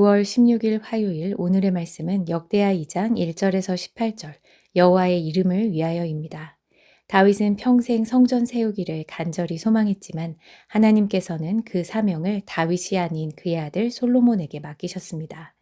9월 16일 화요일 오늘의 말씀은 역대하 2장 1절에서 18절 여호와의 이름을 위하여입니다. 다윗은 평생 성전 세우기를 간절히 소망했지만 하나님께서는 그 사명을 다윗이 아닌 그의 아들 솔로몬에게 맡기셨습니다.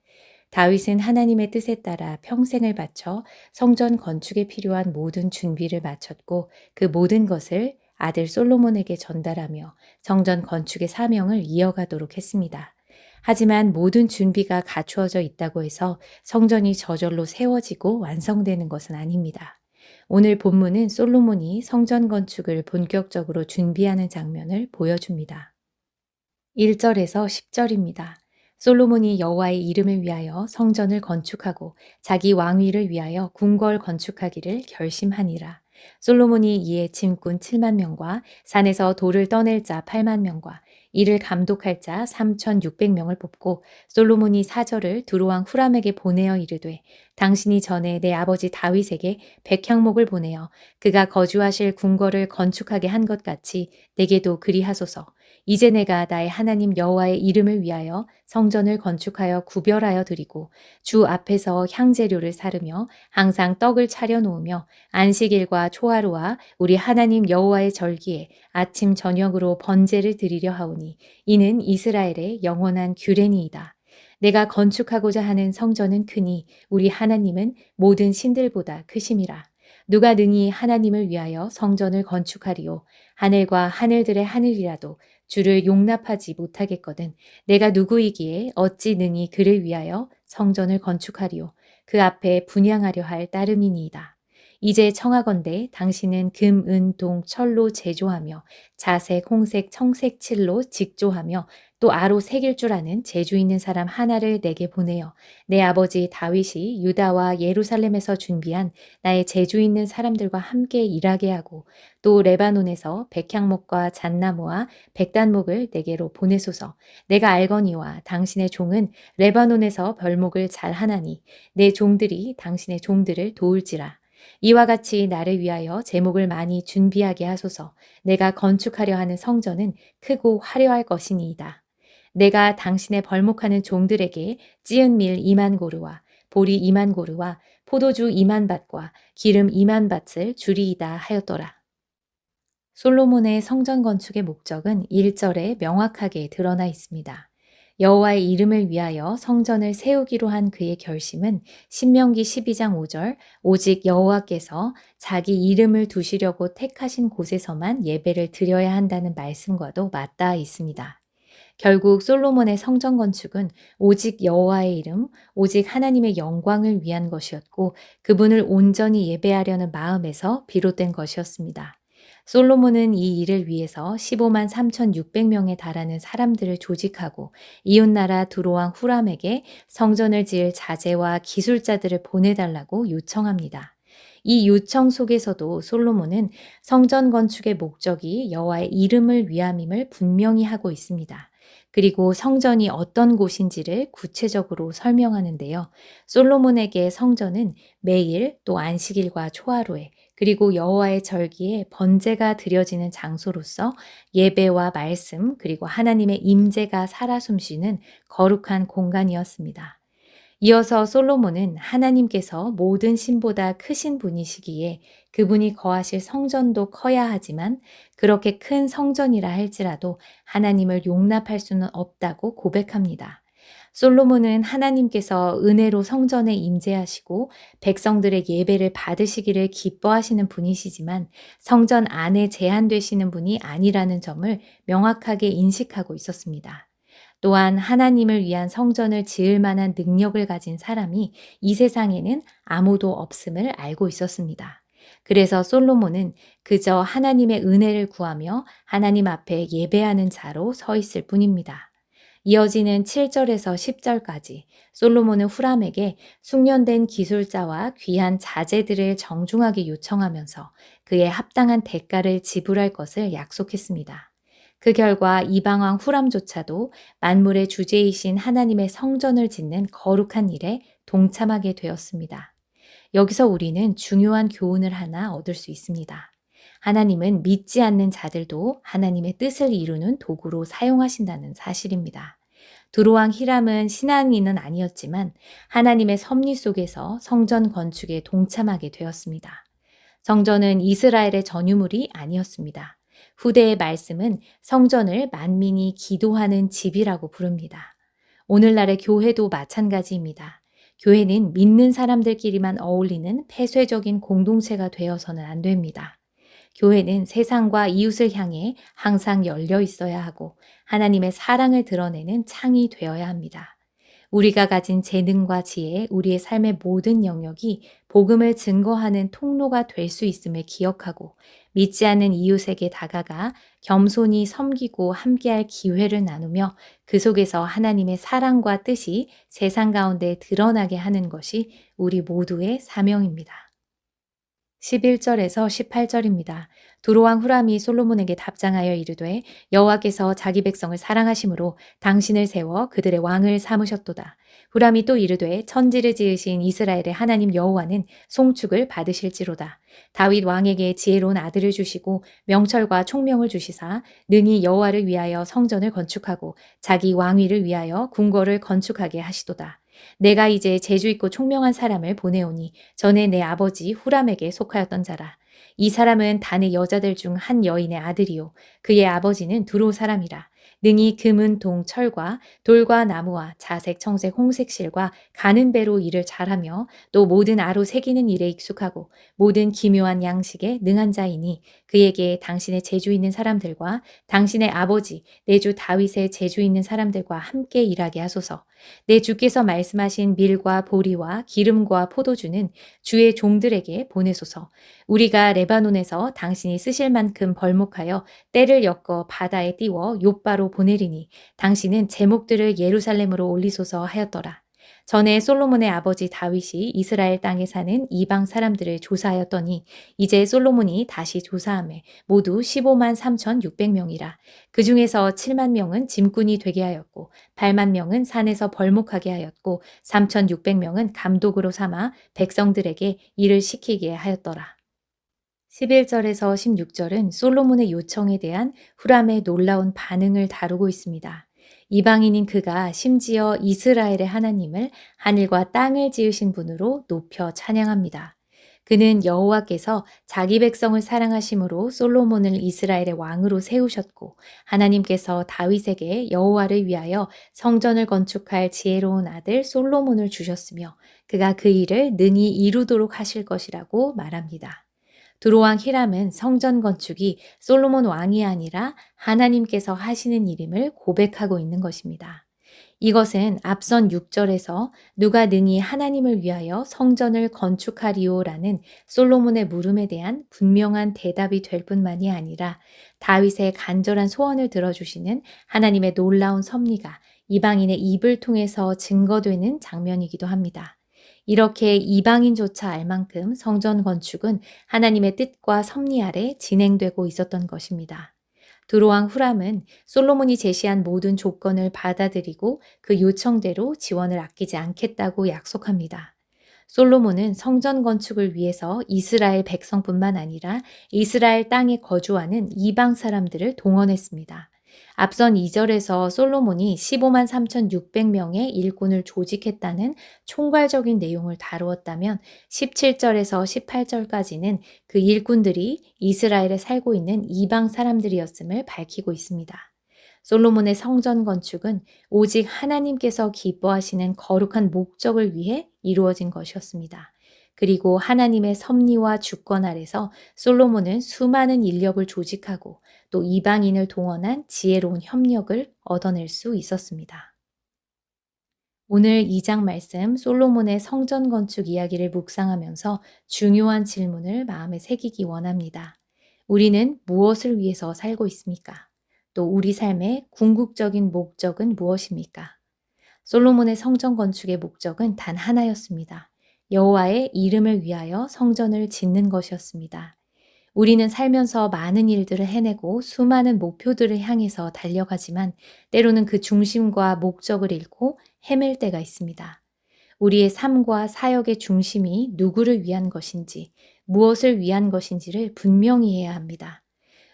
다윗은 하나님의 뜻에 따라 평생을 바쳐 성전 건축에 필요한 모든 준비를 마쳤고 그 모든 것을 아들 솔로몬에게 전달하며 성전 건축의 사명을 이어가도록 했습니다. 하지만 모든 준비가 갖추어져 있다고 해서 성전이 저절로 세워지고 완성되는 것은 아닙니다. 오늘 본문은 솔로몬이 성전 건축을 본격적으로 준비하는 장면을 보여줍니다. 1절에서 10절입니다. 솔로몬이 여호와의 이름을 위하여 성전을 건축하고 자기 왕위를 위하여 궁궐 건축하기를 결심하니라. 솔로몬이 이에 짐꾼 7만 명과 산에서 돌을 떠낼 자 8만 명과 이를 감독할 자 3,600명을 뽑고 솔로몬이 사절을 두로왕 후람에게 보내어 이르되 당신이 전에 내 아버지 다윗에게 백향목을 보내어 그가 거주하실 궁궐을 건축하게 한 것 같이 내게도 그리하소서. 이제 내가 나의 하나님 여호와의 이름을 위하여 성전을 건축하여 구별하여 드리고 주 앞에서 향재료를 사르며 항상 떡을 차려 놓으며 안식일과 초하루와 우리 하나님 여호와의 절기에 아침 저녁으로 번제를 드리려 하오니 이는 이스라엘의 영원한 규례니이다. 내가 건축하고자 하는 성전은 크니 우리 하나님은 모든 신들보다 크심이라. 누가 능히 하나님을 위하여 성전을 건축하리요. 하늘과 하늘들의 하늘이라도 주를 용납하지 못하겠거든 내가 누구이기에 어찌 능히 그를 위하여 성전을 건축하리요. 그 앞에 분향하려 할 따름이니이다. 이제 청하건대 당신은 금, 은, 동, 철로 제조하며 자색, 홍색, 청색 칠로 직조하며 또 아로 새길 줄 아는 재주 있는 사람 하나를 내게 보내어 내 아버지 다윗이 유다와 예루살렘에서 준비한 나의 재주 있는 사람들과 함께 일하게 하고 또 레바논에서 백향목과 잣나무와 백단목을 내게로 보내소서. 내가 알거니와 당신의 종은 레바논에서 벌목을 잘 하나니 내 종들이 당신의 종들을 도울지라. 이와 같이 나를 위하여 제목을 많이 준비하게 하소서. 내가 건축하려 하는 성전은 크고 화려할 것이니이다. 내가 당신의 벌목하는 종들에게 찌은 밀 2만 고루와 보리 2만 고루와 포도주 2만 밭과 기름 2만 밭을 주리이다 하였더라. 솔로몬의 성전 건축의 목적은 1절에 명확하게 드러나 있습니다. 여호와의 이름을 위하여 성전을 세우기로 한 그의 결심은 신명기 12장 5절 오직 여호와께서 자기 이름을 두시려고 택하신 곳에서만 예배를 드려야 한다는 말씀과도 맞닿아 있습니다. 결국 솔로몬의 성전 건축은 오직 여호와의 이름, 오직 하나님의 영광을 위한 것이었고 그분을 온전히 예배하려는 마음에서 비롯된 것이었습니다. 솔로몬은 이 일을 위해서 15만 3,600명에 달하는 사람들을 조직하고 이웃나라 두로왕 후람에게 성전을 지을 자재와 기술자들을 보내달라고 요청합니다. 이 요청 속에서도 솔로몬은 성전 건축의 목적이 여호와의 이름을 위함임을 분명히 하고 있습니다. 그리고 성전이 어떤 곳인지를 구체적으로 설명하는데요. 솔로몬에게 성전은 매일 또 안식일과 초하루에 그리고 여호와의 절기에 번제가 드려지는 장소로서 예배와 말씀 그리고 하나님의 임재가 살아 숨쉬는 거룩한 공간이었습니다. 이어서 솔로몬은 하나님께서 모든 신보다 크신 분이시기에 그분이 거하실 성전도 커야 하지만 그렇게 큰 성전이라 할지라도 하나님을 용납할 수는 없다고 고백합니다. 솔로몬은 하나님께서 은혜로 성전에 임재하시고 백성들의 예배를 받으시기를 기뻐하시는 분이시지만 성전 안에 제한되시는 분이 아니라는 점을 명확하게 인식하고 있었습니다. 또한 하나님을 위한 성전을 지을 만한 능력을 가진 사람이 이 세상에는 아무도 없음을 알고 있었습니다. 그래서 솔로몬은 그저 하나님의 은혜를 구하며 하나님 앞에 예배하는 자로 서 있을 뿐입니다. 이어지는 7절에서 10절까지 솔로몬은 후람에게 숙련된 기술자와 귀한 자재들을 정중하게 요청하면서 그의 합당한 대가를 지불할 것을 약속했습니다. 그 결과 이방왕 후람조차도 만물의 주제이신 하나님의 성전을 짓는 거룩한 일에 동참하게 되었습니다. 여기서 우리는 중요한 교훈을 하나 얻을 수 있습니다. 하나님은 믿지 않는 자들도 하나님의 뜻을 이루는 도구로 사용하신다는 사실입니다. 두로왕 히람은 신앙인은 아니었지만 하나님의 섭리 속에서 성전 건축에 동참하게 되었습니다. 성전은 이스라엘의 전유물이 아니었습니다. 후대의 말씀은 성전을 만민이 기도하는 집이라고 부릅니다. 오늘날의 교회도 마찬가지입니다. 교회는 믿는 사람들끼리만 어울리는 폐쇄적인 공동체가 되어서는 안 됩니다. 교회는 세상과 이웃을 향해 항상 열려 있어야 하고 하나님의 사랑을 드러내는 창이 되어야 합니다. 우리가 가진 재능과 지혜, 우리의 삶의 모든 영역이 복음을 증거하는 통로가 될 수 있음을 기억하고 믿지 않는 이웃에게 다가가 겸손히 섬기고 함께할 기회를 나누며 그 속에서 하나님의 사랑과 뜻이 세상 가운데 드러나게 하는 것이 우리 모두의 사명입니다. 11절에서 18절입니다. 두로왕 후람이 솔로몬에게 답장하여 이르되 여호와께서 자기 백성을 사랑하심으로 당신을 세워 그들의 왕을 삼으셨도다. 후람이 또 이르되 천지를 지으신 이스라엘의 하나님 여호와는 송축을 받으실지로다. 다윗 왕에게 지혜로운 아들을 주시고 명철과 총명을 주시사 능히 여호와를 위하여 성전을 건축하고 자기 왕위를 위하여 궁궐을 건축하게 하시도다. 내가 이제 재주 있고 총명한 사람을 보내오니 전에 내 아버지 후람에게 속하였던 자라. 이 사람은 단의 여자들 중 한 여인의 아들이요 그의 아버지는 두로 사람이라. 능히 금은 동 철과 돌과 나무와 자색 청색 홍색 실과 가는 배로 일을 잘하며 또 모든 아로 새기는 일에 익숙하고 모든 기묘한 양식에 능한 자이니 그에게 당신의 재주 있는 사람들과 당신의 아버지 내 주 다윗의 재주 있는 사람들과 함께 일하게 하소서. 내 주께서 말씀하신 밀과 보리와 기름과 포도주는 주의 종들에게 보내소서. 우리가 레바논에서 당신이 쓰실 만큼 벌목하여 때를 엮어 바다에 띄워 욥바로 보내리니 당신은 제목들을 예루살렘으로 올리소서 하였더라. 전에 솔로몬의 아버지 다윗이 이스라엘 땅에 사는 이방 사람들을 조사하였더니 이제 솔로몬이 다시 조사하매 모두 15만 3,600명이라. 그 중에서 7만 명은 짐꾼이 되게 하였고 8만 명은 산에서 벌목하게 하였고 3,600명은 감독으로 삼아 백성들에게 일을 시키게 하였더라. 11절에서 16절은 솔로몬의 요청에 대한 후람의 놀라운 반응을 다루고 있습니다. 이방인인 그가 심지어 이스라엘의 하나님을 하늘과 땅을 지으신 분으로 높여 찬양합니다. 그는 여호와께서 자기 백성을 사랑하심으로 솔로몬을 이스라엘의 왕으로 세우셨고 하나님께서 다윗에게 여호와를 위하여 성전을 건축할 지혜로운 아들 솔로몬을 주셨으며 그가 그 일을 능히 이루도록 하실 것이라고 말합니다. 두로왕 히람은 성전 건축이 솔로몬 왕이 아니라 하나님께서 하시는 일임을 고백하고 있는 것입니다. 이것은 앞선 6절에서 누가 능히 하나님을 위하여 성전을 건축하리오라는 솔로몬의 물음에 대한 분명한 대답이 될 뿐만이 아니라 다윗의 간절한 소원을 들어주시는 하나님의 놀라운 섭리가 이방인의 입을 통해서 증거되는 장면이기도 합니다. 이렇게 이방인조차 알 만큼 성전 건축은 하나님의 뜻과 섭리 아래 진행되고 있었던 것입니다. 두로왕 후람은 솔로몬이 제시한 모든 조건을 받아들이고 그 요청대로 지원을 아끼지 않겠다고 약속합니다. 솔로몬은 성전 건축을 위해서 이스라엘 백성뿐만 아니라 이스라엘 땅에 거주하는 이방 사람들을 동원했습니다. 앞선 2절에서 솔로몬이 15만 3,600명의 일꾼을 조직했다는 총괄적인 내용을 다루었다면 17절에서 18절까지는 그 일꾼들이 이스라엘에 살고 있는 이방 사람들이었음을 밝히고 있습니다. 솔로몬의 성전 건축은 오직 하나님께서 기뻐하시는 거룩한 목적을 위해 이루어진 것이었습니다. 그리고 하나님의 섭리와 주권 아래서 솔로몬은 수많은 인력을 조직하고 또 이방인을 동원한 지혜로운 협력을 얻어낼 수 있었습니다. 오늘 2장 말씀 솔로몬의 성전 건축 이야기를 묵상하면서 중요한 질문을 마음에 새기기 원합니다. 우리는 무엇을 위해서 살고 있습니까? 또 우리 삶의 궁극적인 목적은 무엇입니까? 솔로몬의 성전 건축의 목적은 단 하나였습니다. 여호와의 이름을 위하여 성전을 짓는 것이었습니다. 우리는 살면서 많은 일들을 해내고 수많은 목표들을 향해서 달려가지만 때로는 그 중심과 목적을 잃고 헤맬 때가 있습니다. 우리의 삶과 사역의 중심이 누구를 위한 것인지, 무엇을 위한 것인지를 분명히 해야 합니다.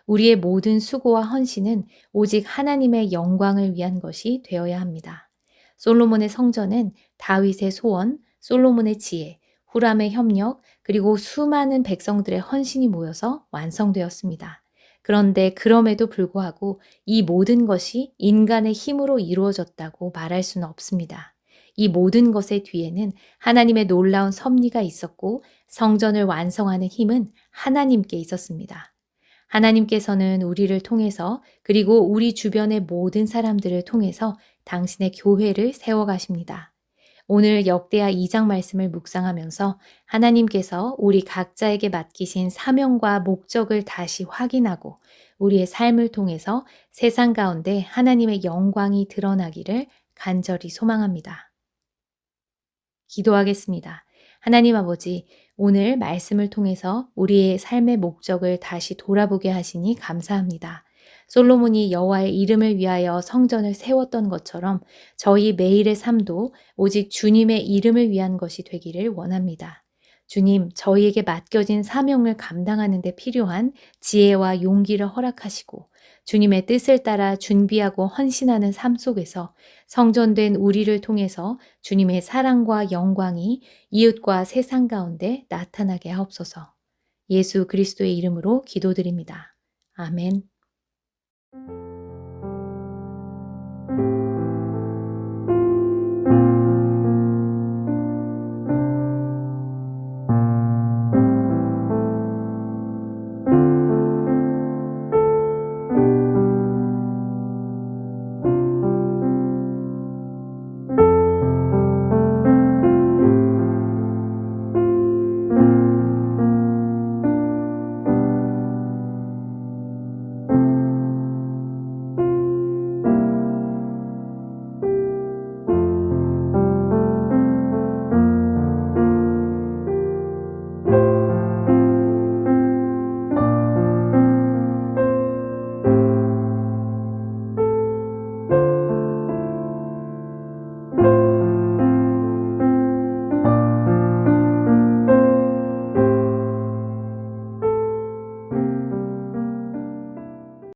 우리의 모든 수고와 헌신은 오직 하나님의 영광을 위한 것이 되어야 합니다. 솔로몬의 성전은 다윗의 소원, 솔로몬의 지혜, 후람의 협력, 그리고 수많은 백성들의 헌신이 모여서 완성되었습니다. 그런데 그럼에도 불구하고 이 모든 것이 인간의 힘으로 이루어졌다고 말할 수는 없습니다. 이 모든 것의 뒤에는 하나님의 놀라운 섭리가 있었고 성전을 완성하는 힘은 하나님께 있었습니다. 하나님께서는 우리를 통해서 그리고 우리 주변의 모든 사람들을 통해서 당신의 교회를 세워가십니다. 오늘 역대하 2장 말씀을 묵상하면서 하나님께서 우리 각자에게 맡기신 사명과 목적을 다시 확인하고 우리의 삶을 통해서 세상 가운데 하나님의 영광이 드러나기를 간절히 소망합니다. 기도하겠습니다. 하나님 아버지, 오늘 말씀을 통해서 우리의 삶의 목적을 다시 돌아보게 하시니 감사합니다. 솔로몬이 여호와의 이름을 위하여 성전을 세웠던 것처럼 저희 매일의 삶도 오직 주님의 이름을 위한 것이 되기를 원합니다. 주님, 저희에게 맡겨진 사명을 감당하는 데 필요한 지혜와 용기를 허락하시고 주님의 뜻을 따라 준비하고 헌신하는 삶 속에서 성전된 우리를 통해서 주님의 사랑과 영광이 이웃과 세상 가운데 나타나게 하옵소서. 예수 그리스도의 이름으로 기도드립니다. 아멘.